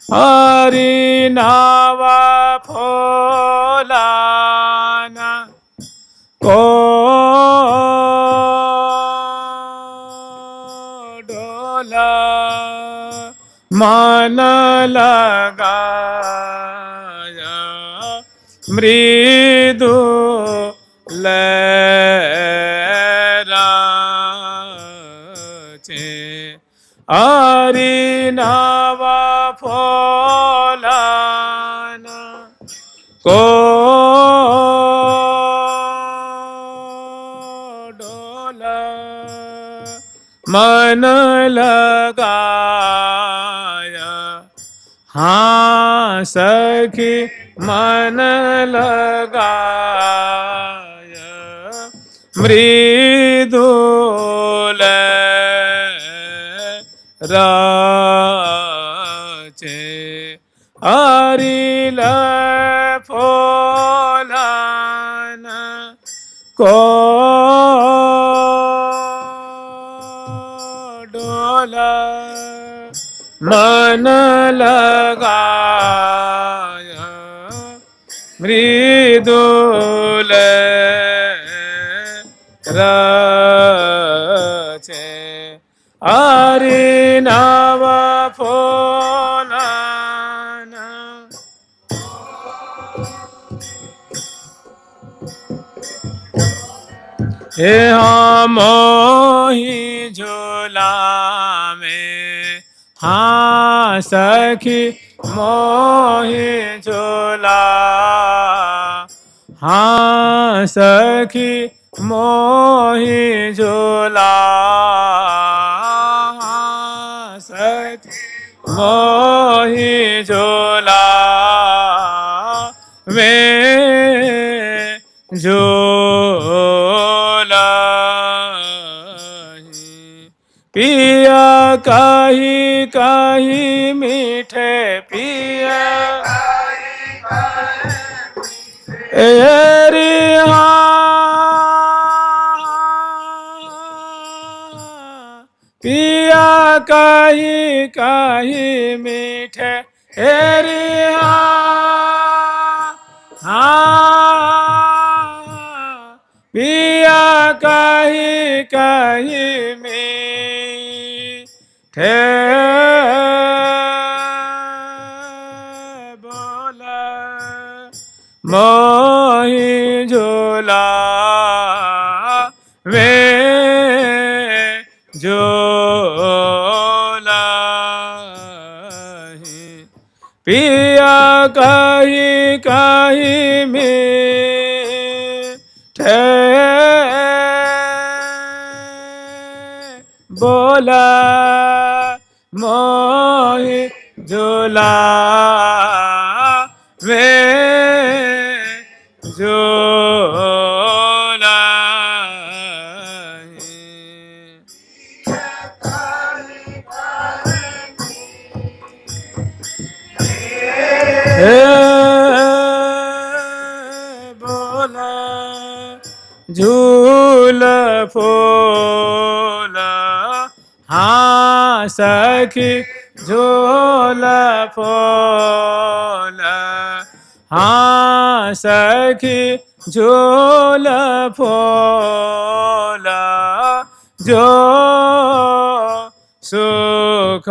हरि नावा फोलाना को डोला मन लगाया मृदु लहराचे हरि नावा फोलाना को डोला मन लगाया हाँ सखी मन लगाया मृदुल राचे हरि फोलाना को डोला मन लगाया मृदुल राचे हरि नावा फोलाना हे हम मोही झूला में हाँ सखी मोही झूला हाँ सखी मोही झूला हाँ सखी मोही झूला में झूला पिया कही कही मीठे पिया एरी पिया कही कही मीठे एरी पिया कही कही मीठे बोला मोही झूला वे झूला पिया कही कही मीठे बोला मोही झूला वे झूला बोला झूल फूला हाँ सखी झूल फूला हाँ सखी झूल फूला जो सुख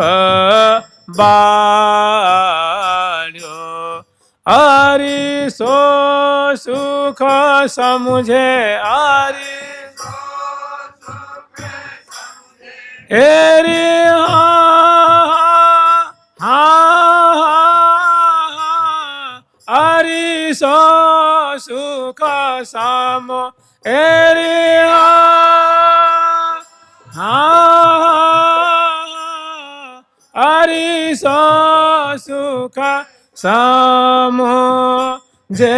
बाल्यो हरि सो सुख समुझे हरि एरी हरि सो सुख सम एरी हरि सो सुख समो जे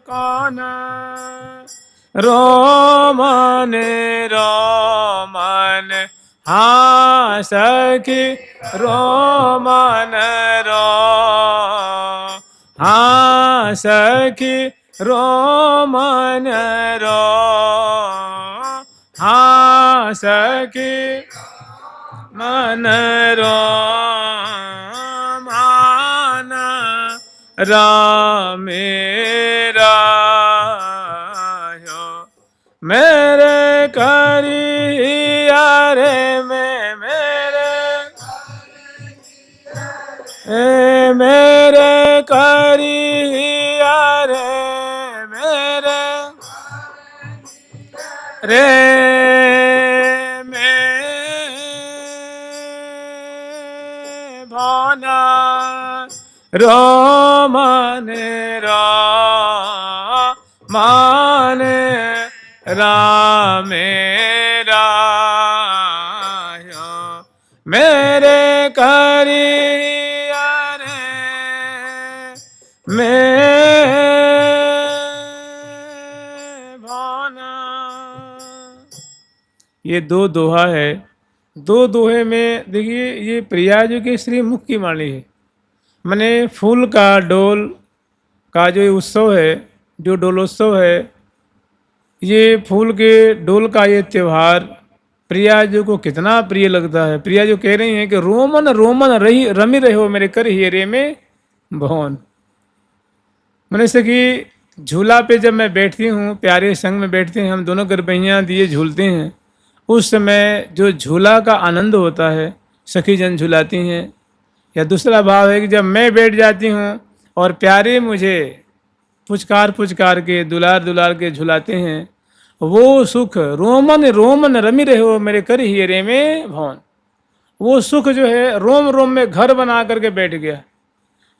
कौन रोमन रोमन हाँ सखी रोमन रो हाँ सखी रोमन रो हाँ सखी मन रो मान राम मेरा मेरे करिया रे में मेरे करिया रे मेरे रे में भाना रो माने रा माने राम मेरा मेरे करिया रे में भाना। ये दो दोहा है। दो दोहे में देखिए ये प्रिया जी के श्री मुख की वाणी है। माने फूल का डोल का जो उत्सव है, जो डोलोत्सव है, ये फूल के डोल का ये त्यौहार प्रिया जी को कितना प्रिय लगता है। प्रिया जी कह रही हैं कि रोमन रोमन रही रमी रहे हो मेरे कर हीरे में भवन। मैंने से कि झूला पे जब मैं बैठती हूँ, प्यारे संग में बैठते हैं, हम दोनों गरबैयाँ दिए झूलते हैं, उस समय जो झूला का आनंद होता है सखी जन झुलाती हैं। या दूसरा भाव है कि जब मैं बैठ जाती हूँ और प्यारे मुझे पुचकार पुचकार के दुलार दुलार के झुलाते हैं, वो सुख रोमन रोमन रमी रहे हो मेरे कर हीरे में भवन। वो सुख जो है रोम रोम में घर बना करके बैठ गया।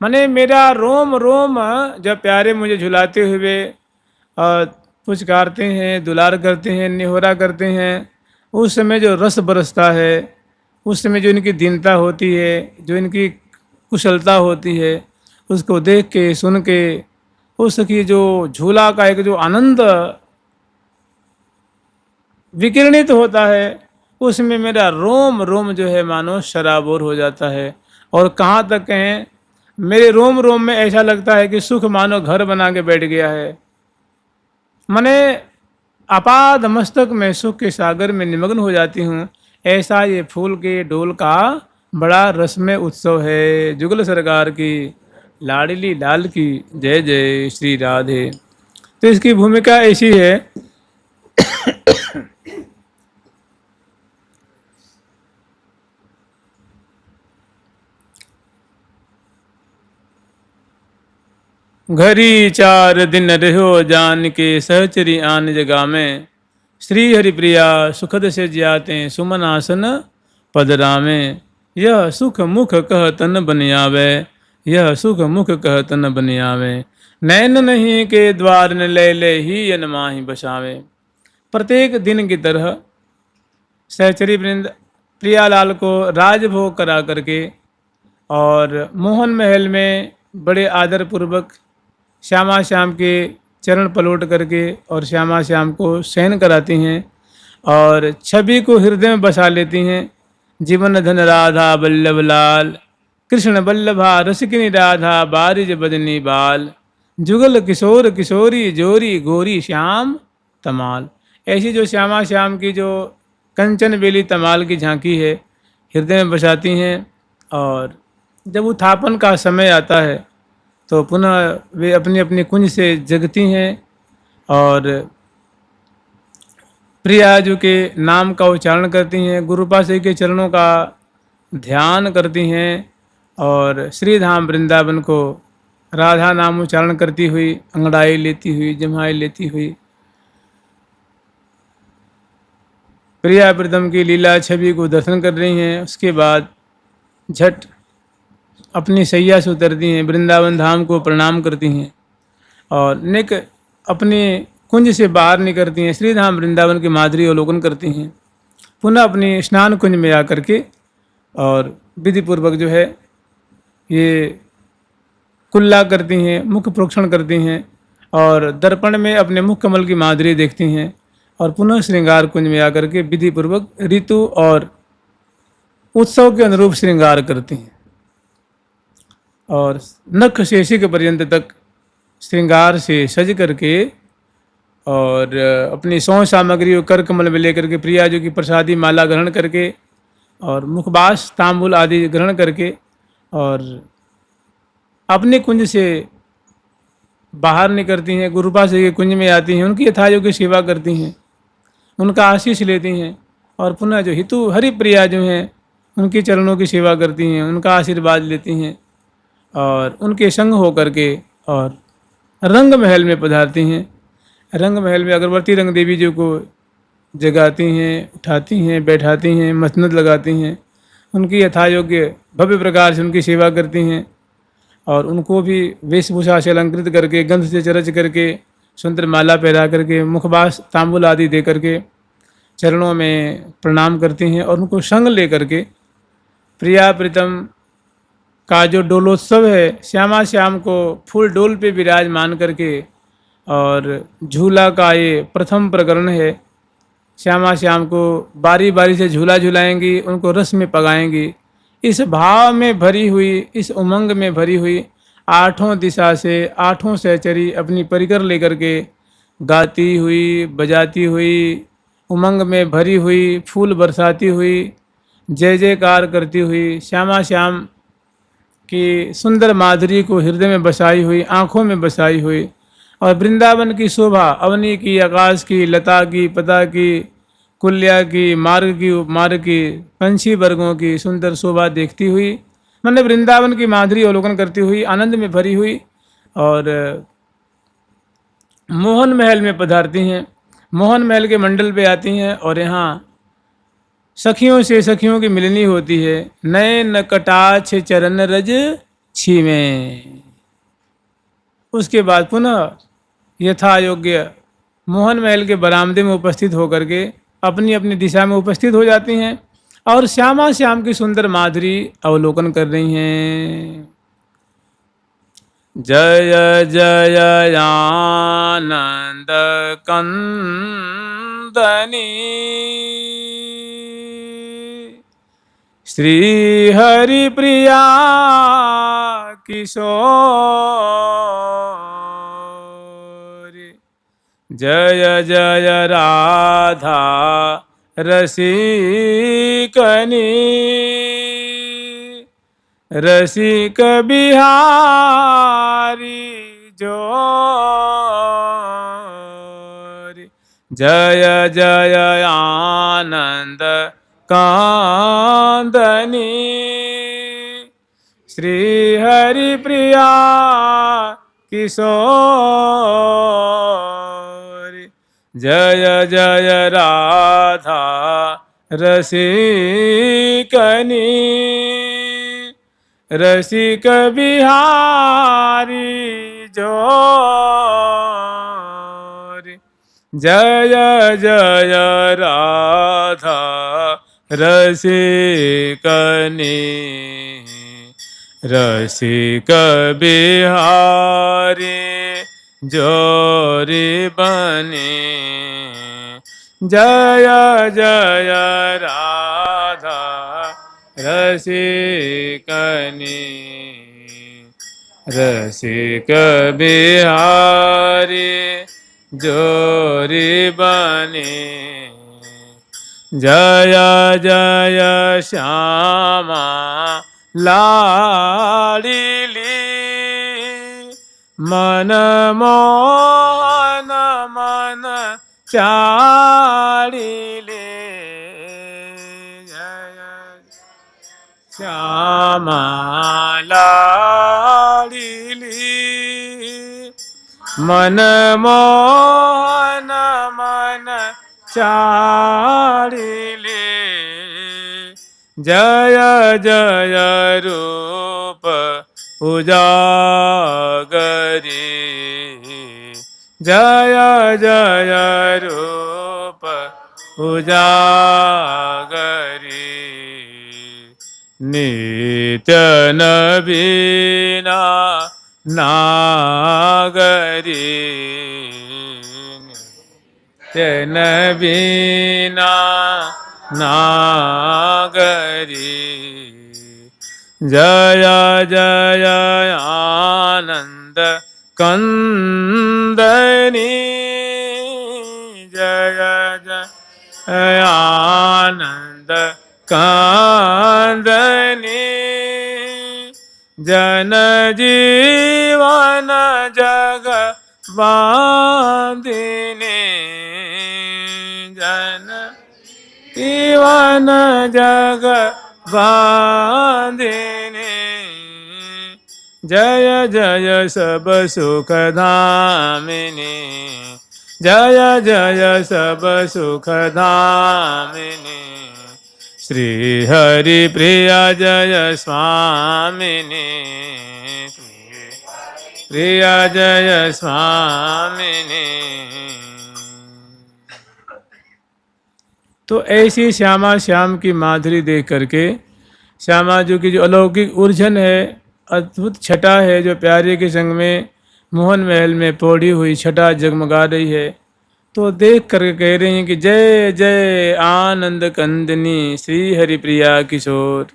माने मेरा रोम रोम जब प्यारे मुझे झुलाते हुए पुचकारते हैं, दुलार करते हैं, निहोरा करते हैं, उस समय जो रस बरसता है, उस समय जो इनकी दीनता होती है, जो इनकी कुशलता होती है, उसको देख के सुन के उसकी जो झूला का एक जो आनंद विकिरणित होता है, उसमें मेरा रोम रोम जो है मानो शराबोर हो जाता है। और कहाँ तक कहें, मेरे रोम रोम में ऐसा लगता है कि सुख मानो घर बना के बैठ गया है। मैंने अपाद मस्तक में सुख के सागर में निमग्न हो जाती हूँ। ऐसा ये फूल के डोल का बड़ा रसमय उत्सव है। जुगल सरकार की लाडली लाल की जय जय श्री राधे। तो इसकी भूमिका ऐसी है घरी 4 दिन रहो जान के सहचरी आन जगा में, श्री हरिप्रिया सुखद से ज्याते सुमन आसन पदरा में। यह सुख मुख कह तन बन आवे, यह सुख मुख कह तन बन आवे, नैन नहीं के द्वार न ले ही यन माही बसावे। प्रत्येक दिन की तरह सहचरी वृंद प्रियालाल को राजभोग करा करके और मोहन महल में बड़े आदर पूर्वक श्यामा श्याम के चरण पलोट करके और श्यामा श्याम को शयन कराती हैं और छवि को हृदय में बसा लेती हैं। जीवन धन राधा बल्लभ लाल, कृष्ण बल्लभा रसिकिनी राधा बारिज बदनी बाल, जुगल किशोर किशोरी जोरी गोरी श्याम तमाल। ऐसी जो श्यामा श्याम की जो कंचन बेली तमाल की झांकी है हृदय में बसाती हैं। और जब उत्थापन का समय आता है तो पुनः वे अपनी अपनी कुंज से जगती हैं और प्रियाजू के नाम का उच्चारण करती हैं, गुरुपाशे के चरणों का ध्यान करती हैं और श्रीधाम वृंदावन को राधा नाम उच्चारण करती हुई, अंगड़ाई लेती हुई, जम्हाई लेती हुई प्रिया प्रीतम की लीला छवि को दर्शन कर रही हैं। उसके बाद झट अपनी सैया से उतरती हैं, वृंदावन धाम को प्रणाम करती हैं और निक अपने कुंज से बाहर निकलती हैं, श्रीधाम वृंदावन की माधुरी अवलोकन करती हैं। पुनः अपनी स्नान कुंज में आकर के और विधि पूर्वक जो है ये कुल्ला करती हैं, मुख प्रोक्षण करती हैं और दर्पण में अपने मुख कमल की माधुरी देखती हैं और पुनः श्रृंगार कुंज में आकर के विधि पूर्वक ऋतु और उत्सव के अनुरूप श्रृंगार करती हैं और नख शेषिक पर्यंत तक श्रृंगार से सज करके और अपनी सौ सामग्री को कर कमल में लेकर के प्रिया जी की प्रसादी माला ग्रहण करके और मुखबास तांबुल आदि ग्रहण करके और अपने कुंज से बाहर निकलती हैं, गुरुपा से के कुंज में आती हैं, उनकी यथायोग्य सेवा करती हैं, उनका आशीष लेती हैं और पुनः जो हितु हरि प्रिया जो हैं उनके चरणों की सेवा करती हैं, उनका आशीर्वाद लेती हैं और उनके संग होकर के और रंग महल में पधारती हैं। रंग महल में अगरबत्ती रंग देवी जी को जगाती हैं, उठाती हैं, बैठाती हैं, मसनद लगाती हैं, उनकी यथायोग्य भव्य प्रकार से उनकी सेवा करती हैं और उनको भी वेशभूषा से अलंकृत करके, गंध से चरच करके, सुंदर माला पहरा करके, मुखबास तांबुल आदि दे करके चरणों में प्रणाम करती हैं और उनको संग ले करके प्रिया प्रीतम का जो डोलोत्सव है, श्यामा श्याम को फूल डोल पे विराजमान करके और झूला का ये प्रथम प्रकरण है। श्यामा श्याम को बारी बारी से झूला झुलाएंगी, उनको रस में पगाएंगी। इस भाव में भरी हुई, इस उमंग में भरी हुई आठों दिशा से, आठों सहचरी अपनी परिकर लेकर के गाती हुई, बजाती हुई, उमंग में भरी हुई, फूल बरसाती हुई, जय जयकार करती हुई, श्यामा श्याम की सुंदर माधुरी को हृदय में बसाई हुई, आँखों में बसाई हुई और वृंदावन की शोभा अवनी की, आकाश की, लता की, पता की, कुल्या की, मार्ग की, पंछी वर्गों की सुंदर शोभा देखती हुई, मैंने वृंदावन की माधुरी अवलोकन करती हुई, आनंद में भरी हुई और मोहन महल में पधारती हैं। मोहन महल के मंडल पे आती हैं और यहाँ सखियों से सखियों की मिलनी होती है। नयन कटाक्ष चरण रज छीमे। उसके बाद पुनः यथा योग्य मोहन महल के बरामदे में उपस्थित होकर के अपनी अपनी दिशा में उपस्थित हो जाती हैं और श्यामा श्याम की सुंदर माधुरी अवलोकन कर रही हैं। जय जय आनंद कंदनी श्री हरि प्रिया किशोर। जय जय राधा रसिकनी रसिक बिहारी जोर। जय जय आनंद कांदनी श्री हरि प्रिया किशोर। जय जय राधा रसिकनी रसिक बिहारी जोर। जय जय राधा रसिकनी रसिक बिहारी जोरी बनी। जय जय राधा रसिकनी रसिक बिहारी जोरी बनी। जय जय श्यामा लाडली मन मोहन मन चाड़िले। जय श्यामा लाडली मन मोहन मन चाड़िले। जय जय रूप उजागरी जय जय रूप उजागरी। नित्य नवीना नागरी नित्य नवीना नागरी। जय जय आनंद कंदनी जय जय आनंद कांदनी जन जीवन जग बांधिने जन जीवन जग बांधिने जय जय सब सुख धामिनी जय जय सब सुख धामिनी श्री हरि प्रिया जय स्वामिनी प्रिया जय स्वामिनी। तो ऐसी श्यामा श्याम की माधुरी देख करके श्यामा जी की जो अलौकिक उर्जन है, अद्भुत छटा है, जो प्यारे के संग में मोहन महल में पौड़ी हुई छटा जगमगा रही है, तो देख करके कह रही हैं कि जय जय आनंद कंदनी श्री हरि प्रिया किशोर।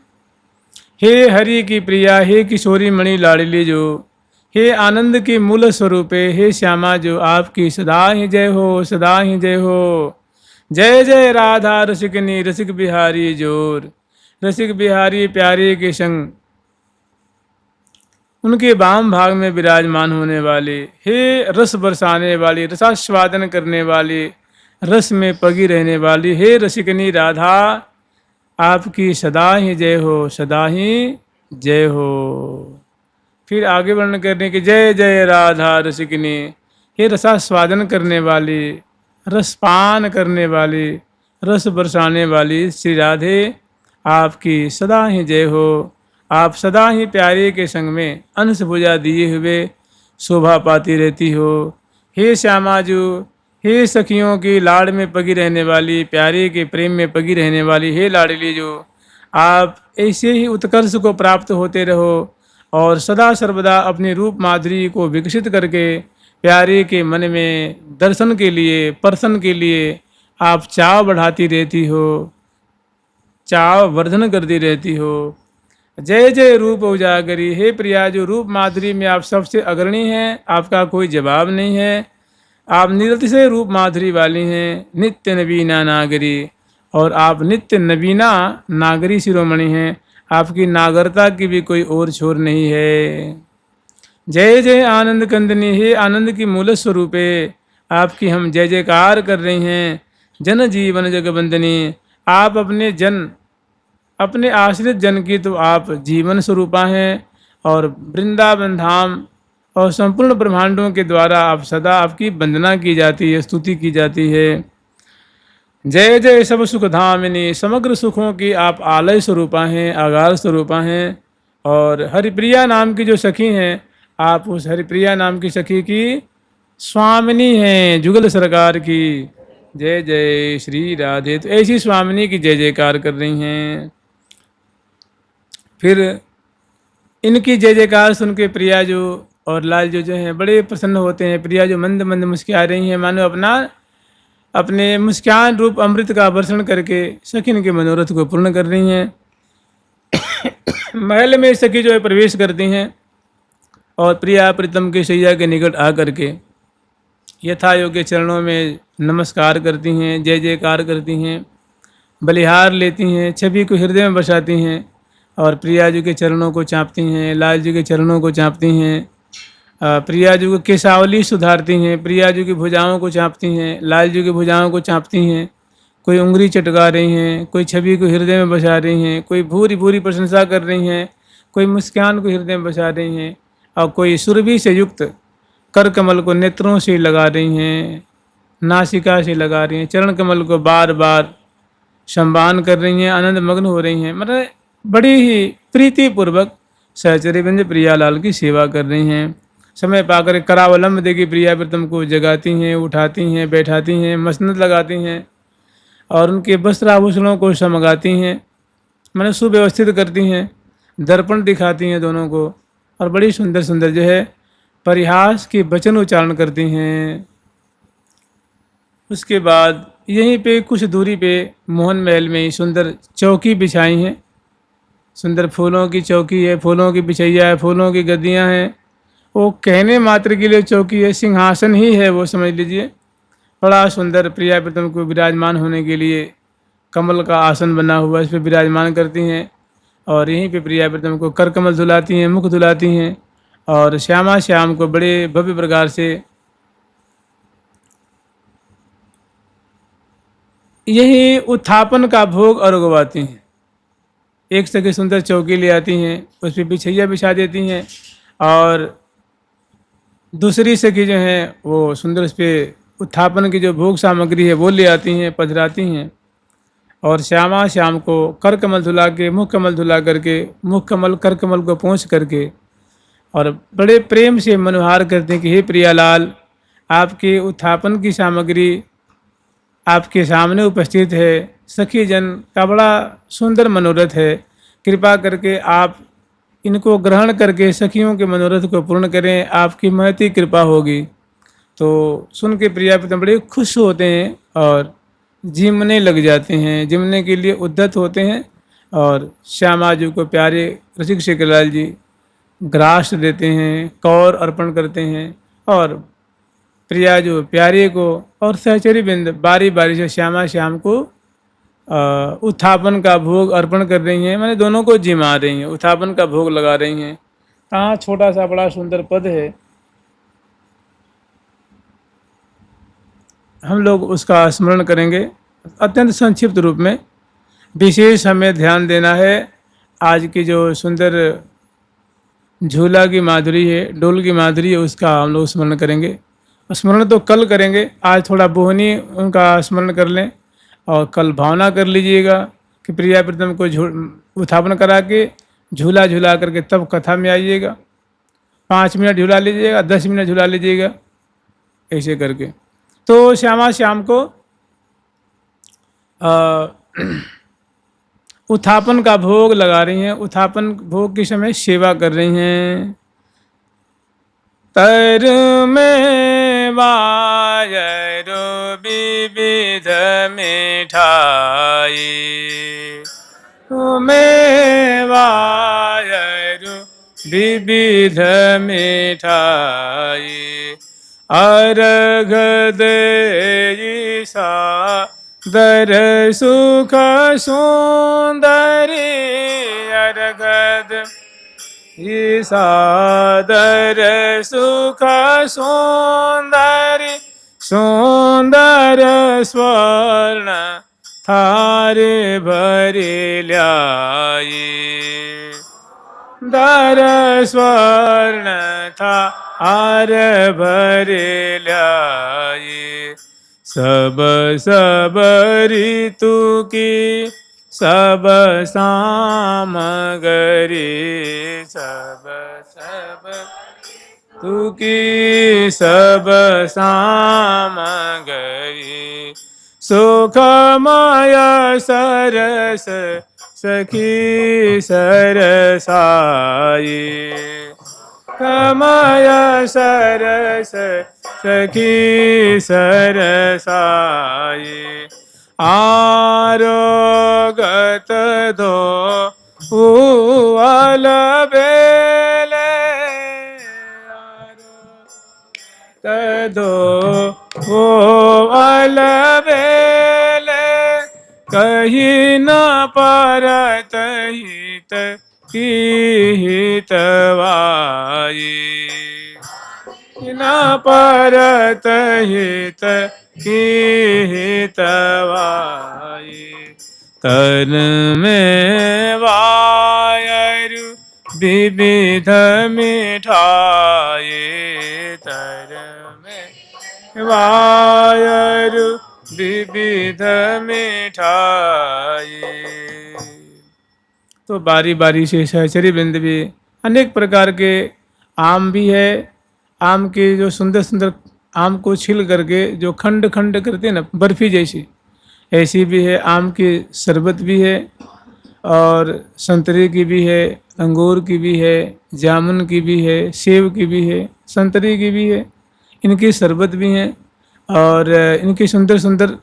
हे हरि की प्रिया, हे किशोरी मणि लाडली जो, हे आनंद की मूल स्वरूपे, हे श्यामा जो, आपकी सदा ही जय हो, सदा ही जय हो। जय जय राधा रसिकनी रसिक बिहारी जोर, रसिक बिहारी प्यारे के संग उनके वाम भाग में विराजमान होने वाले, हे रस बरसाने वाली, रसास्वादन करने वाली, रस में पगी रहने वाली, हे रसिकनी राधा, आपकी सदा ही जय हो, सदा ही जय हो। फिर आगे वर्णन करने की जय जय राधा रसिकनी, हे रसास्वादन करने वाली, रसपान करने वाली, रस बरसाने वाली श्री राधे, आपकी सदा ही जय हो। आप सदा ही प्यारे के संग में अंश भुजा दिए हुए शोभा पाती रहती हो। हे श्यामाजू, हे सखियों की लाड़ में पगी रहने वाली, प्यारे के प्रेम में पगी रहने वाली, हे लाडली जो, आप ऐसे ही उत्कर्ष को प्राप्त होते रहो और सदा सर्वदा अपनी रूप माधुरी को विकसित करके प्यारे के मन में दर्शन के लिए, पर्सन के लिए आप चाव बढ़ाती रहती हो, चाव वर्धन करती रहती हो। जय जय रूप उजागरी, हे प्रिया जो रूप माधुरी में आप सबसे अग्रणी हैं, आपका कोई जवाब नहीं है। आप निरतिशय रूप माधुरी वाली हैं, नित्य नवीना नागरी, और आप नित्य नवीना नागरी शिरोमणि हैं, आपकी नागरता की भी कोई और छोर नहीं है। जय जय आनंद कंदनी, हे आनंद की मूल स्वरूपे, आपकी हम जय जयकार कर रही हैं। जन जीवन जगबंदनी, आप अपने जन, अपने आश्रित जन की तो आप जीवन स्वरूपा हैं, और वृंदावन धाम और संपूर्ण ब्रह्मांडों के द्वारा आप सदा आपकी वंदना की जाती है, स्तुति की जाती है। जय जय सब सुख धामिनी, समग्र सुखों की आप आलय स्वरूपा हैं, आगार स्वरूपा हैं। और हरिप्रिया नाम की जो सखी हैं, आप उस हरिप्रिया नाम की सखी की स्वामिनी हैं, जुगल सरकार की। जय जय श्री राधे। तो ऐसी स्वामिनी की जय जयकार कर रही हैं। फिर इनकी जय जयकार सुन के प्रिया जो और लाल जो हैं बड़े प्रसन्न होते हैं। प्रिया जो मंद मंद मुस्कुरा रही हैं, मानो अपने मुस्कान रूप अमृत का वर्षण करके सखिन के मनोरथ को पूर्ण कर रही हैं। महल में सखी जो है प्रवेश करती हैं और प्रिया प्रीतम के शैया के निकट आकर के यथा योग्य चरणों में नमस्कार करती हैं, जय जयकार करती हैं, बलिहार लेती हैं, छवि को हृदय में बसाती हैं और प्रिया जी के चरणों को चाँपती हैं, लाल जी के चरणों को चाँपती हैं, प्रिया जी को केसावली सुधारती हैं, प्रिया जी की भुजाओं को चाँपती हैं, लाल जी की भुजाओं को चाँपती हैं। कोई उंगली चटका रही हैं, कोई छवि को हृदय में बसा रही हैं, कोई भूरी भूरी प्रशंसा कर रही हैं, कोई मुस्कान को हृदय में बसा रही हैं, और कोई सुरभि से युक्त कर कमल को नेत्रों से लगा रही हैं, नासिका से लगा रही हैं, चरण कमल को बार बार सम्मान कर रही हैं, आनंद मग्न हो रही हैं। मतलब बड़ी ही प्रीतिपूर्वक सहचर्यवंज प्रियालाल की सेवा कर रही हैं। समय पाकर करावलंब देगी प्रिया प्रीतम को जगाती हैं, उठाती हैं, बैठाती हैं, मसनद लगाती हैं और उनके वस्त्र आभूषणों को समगाती हैं, मैंने सुव्यवस्थित करती हैं, दर्पण दिखाती हैं दोनों को, और बड़ी सुंदर सुंदर जो है परिहास के वचन उच्चारण करती हैं। उसके बाद यहीं पे कुछ दूरी पे मोहन महल में ही सुंदर चौकी बिछाई हैं, सुंदर फूलों की चौकी है, फूलों की बिछैया है, फूलों की गद्दियाँ हैं। वो कहने मात्र के लिए चौकी है, सिंहासन ही है वो, समझ लीजिए। बड़ा सुंदर प्रिया प्रीतम को विराजमान होने के लिए कमल का आसन बना हुआ है, इस पर विराजमान करती हैं। और यहीं पे प्रिया प्रीतम को कर कमल धुलाती हैं, मुख धुलाती हैं, और श्यामा श्याम को बड़े भव्य प्रकार से यही उत्थापन का भोग अर्घवाती हैं। एक सखी सुंदर चौकी ले आती हैं, उस पर बिछैया बिछा देती हैं, और दूसरी सखी जो हैं वो सुंदर उस पर उत्थापन की जो भोग सामग्री है वो ले आती हैं, पधराती हैं। और श्यामा श्याम को कर कमल धुला के, मुख कमल धुला करके, मुख कमल कर कमल को पोंछ करके, और बड़े प्रेम से मनोहार करते हैं कि हे प्रियालाल, आपके उत्थापन की सामग्री आपके सामने उपस्थित है। सखी जन का बड़ा सुंदर मनोरथ है, कृपा करके आप इनको ग्रहण करके सखियों के मनोरथ को पूर्ण करें, आपकी महती कृपा होगी। तो सुन के प्रिया प्रीतम बड़े खुश होते हैं और जिमने लग जाते हैं, जिमने के लिए उद्यत होते हैं। और श्यामा जी को प्यारे रसिक शेखरलाल जी ग्रास देते हैं, कौर अर्पण करते हैं, और प्रिया जो प्यारे को और सहचरी बिंद बारी बारी से श्यामा श्याम को उत्थापन का भोग अर्पण कर रही हैं, मैंने दोनों को जिमा रही हैं, उत्थापन का भोग लगा रही हैं। कहाँ छोटा सा बड़ा सुंदर पद है, हम लोग उसका स्मरण करेंगे अत्यंत संक्षिप्त रूप में। विशेष हमें ध्यान देना है आज की जो सुंदर झूला की माधुरी है, डोल की माधुरी है, उसका हम लोग स्मरण करेंगे। स्मरण तो कल करेंगे, आज थोड़ा बोहनी उनका स्मरण कर लें, और कल भावना कर लीजिएगा कि प्रिया प्रीतम को उत्थापन करा के झूला झूला करके तब कथा में आइएगा। 5 मिनट झूला लीजिएगा, 10 मिनट झूला लीजिएगा, ऐसे करके। तो श्यामा श्याम को उत्थापन का भोग लगा रही हैं, उत्थापन भोग के समय सेवा कर रही हैं। तर में वायरो विविध मिठाई, में वायरो विविध मिठाई, अर्घ देई सादर सुख सुंदरी, अर्घ देई सादर सुख सुंदरी, सुंदर स्वर्ण थारे भरी ल्याई, दर स्वर्ण थार भरी ल्याई, सब सब ऋतु की सब सामगरी, सब सब तू की सब सामगरी, सुखमय सरस सखी सरसाई, कमय सरस सखी सरसाई, आरोगत दो उवल बेले, आरोगत दो उवल बेले, कहीं न परत हित की हितवाई, न परत हित की हितवाई, तन में वायरु विविध मिठाई, तर में वायरु विविध मिठाई। तो बारी बारी से सहचरी वृंद भी अनेक प्रकार के आम भी है, आम के जो सुंदर सुंदर आम को छील करके जो खंड खंड करते हैं ना, बर्फी जैसी, ऐसी भी है। आम की शरबत भी है, और संतरे की भी है, अंगूर की भी है, जामुन की भी है, सेब की भी है, संतरे की भी है, इनकी शरबत भी हैं, और इनकी सुंदर सुंदर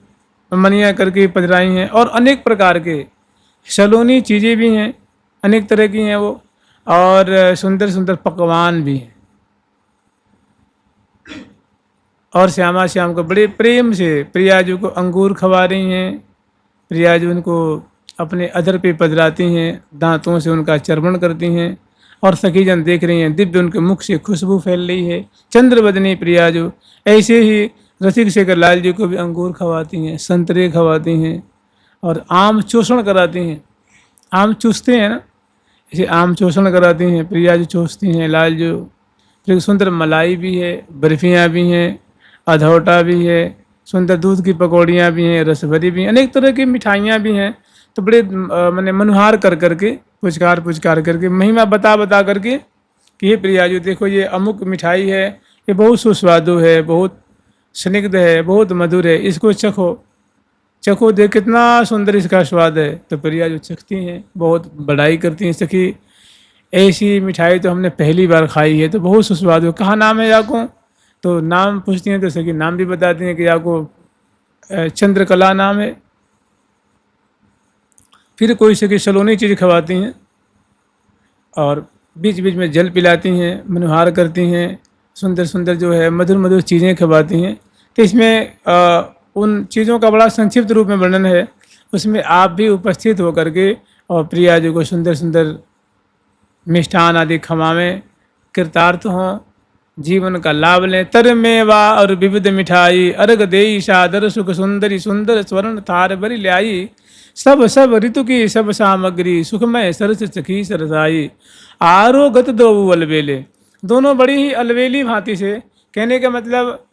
मनिया करके पधराई हैं, और अनेक प्रकार के सलोनी चीज़ें भी हैं, अनेक तरह की हैं वो, और सुंदर सुंदर पकवान भी हैं। और श्यामा श्याम को बड़े प्रेम से प्रिया जी को अंगूर खवा रही हैं, प्रिया जी उनको अपने अधर पे पधराती हैं, दांतों से उनका चर्वण करती हैं और सखी जन देख रही हैं, दिव्य उनके मुख से खुशबू फैल रही है। चंद्रवदनी प्रिया जो ऐसे ही रसिक शेखर लाल जी को भी अंगूर खवाती हैं, संतरे खवाती हैं और आम चूषण कराती हैं। आम चूसते हैं ना, इसे आम चूषण कराती हैं, प्रिया जी चूसती हैं लाल जो। फिर सुंदर मलाई भी है, बर्फियाँ भी हैं, अधौटा भी है, सुंदर दूध की पकौड़ियाँ भी हैं, रसभरी भी हैं, अनेक तरह की मिठाइयाँ भी हैं। तो बड़े मैंने मनुहार कर करके पुचकार करके महिमा बता बता करके कि हे प्रिया जी देखो ये अमुक मिठाई है, ये बहुत सुस्वादु है, बहुत स्निग्ध है, बहुत मधुर है, इसको चखो चखो, देख कितना सुंदर इसका स्वाद है। तो प्रिया जो चखती हैं बहुत बड़ाई करती हैं, सखी ऐसी मिठाई तो हमने पहली बार खाई है, तो बहुत सुस्वादु है, कहाँ नाम है याको? तो नाम पूछती हैं तो सखी नाम भी बताती हैं कि याको चंद्रकला नाम है। फिर कोई सखी सलोनी चीज़ खवाती हैं और बीच बीच में जल पिलाती हैं, मनुहार करती हैं, सुंदर सुंदर जो है मधुर मधुर चीज़ें खवाती हैं। तो इसमें उन चीज़ों का बड़ा संक्षिप्त रूप में वर्णन है, उसमें आप भी उपस्थित होकर के और प्रिया जी को सुंदर सुंदर मिष्ठान आदि खवावें, कृतार्थ हों, जीवन का लाभ लें। तर मेवा और विविध मिठाई अर्घ देई सादर सुख सुंदरी सुंदर स्वर्ण थार बरी ल्याई, सब सब ऋतु की सब सामग्री सुखमय सरस सखी सरसाई, आरोगत दो अलबेले। दोनों बड़ी ही अलबेली भांति से, कहने का मतलब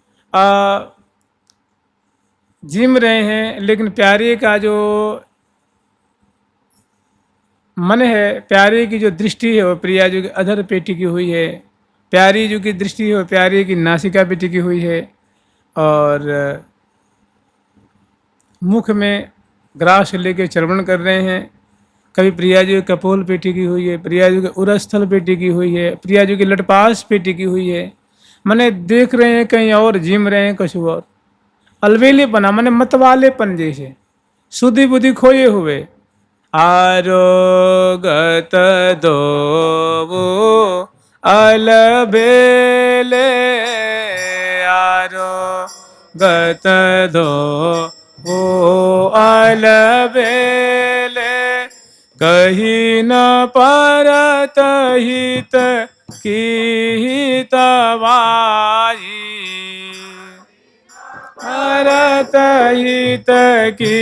जिम रहे हैं, लेकिन प्यारे का जो मन है, प्यारे की जो दृष्टि है वो प्रिया जी की अधर पे टिकी हुई है, प्यारी जी की दृष्टि है वो प्यारे की नासिका पे टिकी हुई है और मुख में ग्रास लेके चर्वण कर रहे हैं। कभी प्रिया जी के कपोल पे टिकी हुई है, प्रिया जी के उरस्थल पे टिकी हुई है, प्रिया जी के लटपास पे टिकी हुई है। मने देख रहे हैं कहीं और, जिम रहे हैं कुछ और, अलवेलेपना मने मतवालेपन जैसे, सुधि बुद्धि खोए हुए। आरोगत दो अलबेले, आरोगत दो अलबेले, कहीं न परत हित की हितवाई, परत हित की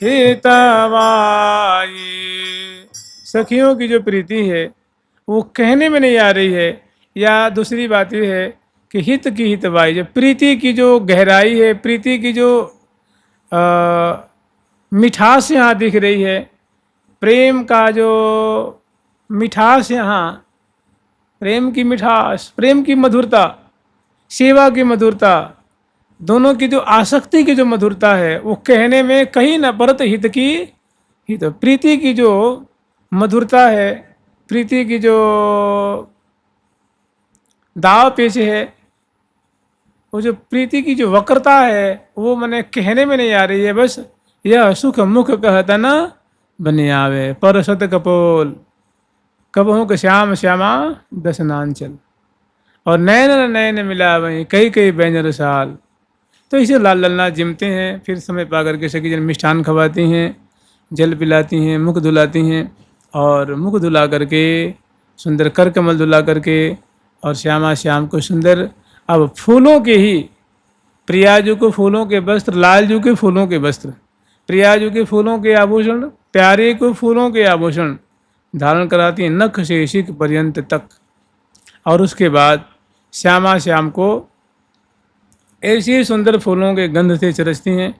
हितवाई। सखियों की जो प्रीति है वो कहने में नहीं आ रही है, या दूसरी बात यह है कि हित की हितवाई, जो प्रीति की जो गहराई है, प्रीति की जो मिठास यहाँ दिख रही है, प्रेम का जो मिठास यहाँ, प्रेम की मिठास, प्रेम की मधुरता, सेवा की मधुरता, दोनों की जो आसक्ति की जो मधुरता है वो कहने में कहीं न परत हित की हित। प्रीति की जो मधुरता है, प्रीति की जो दाव पेच है, वो जो प्रीति की जो वक्रता है वो मैंने कहने में नहीं आ रही है। बस यह सुख मुख कहता न बने आवे, परसत कपोल कबहू के श्याम श्यामा दसनांचल, और नैन नैन मिला वहीं कई कई बैंजर साल। तो इसे लाल ललना जिमते हैं, फिर समय पा करके सखी जन मिष्ठान खवाती हैं, जल पिलाती हैं, मुख धुलाती हैं, और मुख धुला करके सुंदर कर कमल धुला करके और श्यामा श्याम को सुंदर, अब फूलों के ही, प्रियाजू को फूलों के वस्त्र, लालजू के फूलों के वस्त्र, प्रियाजू के फूलों के आभूषण, प्यारे को फूलों के आभूषण धारण कराती हैं नख से शिख पर्यंत तक। और उसके बाद श्यामा श्याम को ऐसे सुंदर फूलों के गंध से चरचती हैं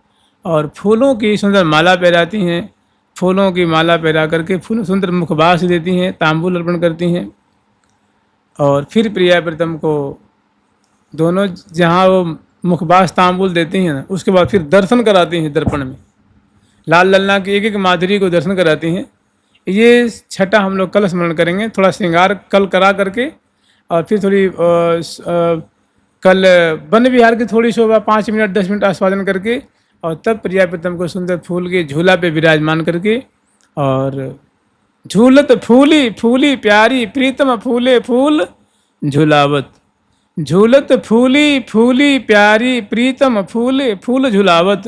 और फूलों की सुंदर माला पहनाती हैं, फूलों की माला पहना करके फूल सुंदर मुखबास देती हैं, तांबूल अर्पण करती हैं। और फिर प्रिया प्रीतम को दोनों जहाँ वो मुखबास तांबूल देती हैं ना, उसके बाद फिर दर्शन कराती हैं दर्पण में, लाल ललना की एक एक माधुरी को दर्शन कराती हैं। ये छठा हम लोग कल स्मरण करेंगे, थोड़ा श्रृंगार कल करा करके, और फिर थोड़ी कल वन विहार की थोड़ी शोभा 5 मिनट 10 मिनट आस्वादन करके, और तब प्रिया प्रीतम को सुंदर फूल के झूला पे विराजमान करके, और झूलत फूली फूली प्यारी प्रीतम फूले फूल झूलावत, झूलत फूली फूली प्यारी प्रीतम फूले फूल झूलावत,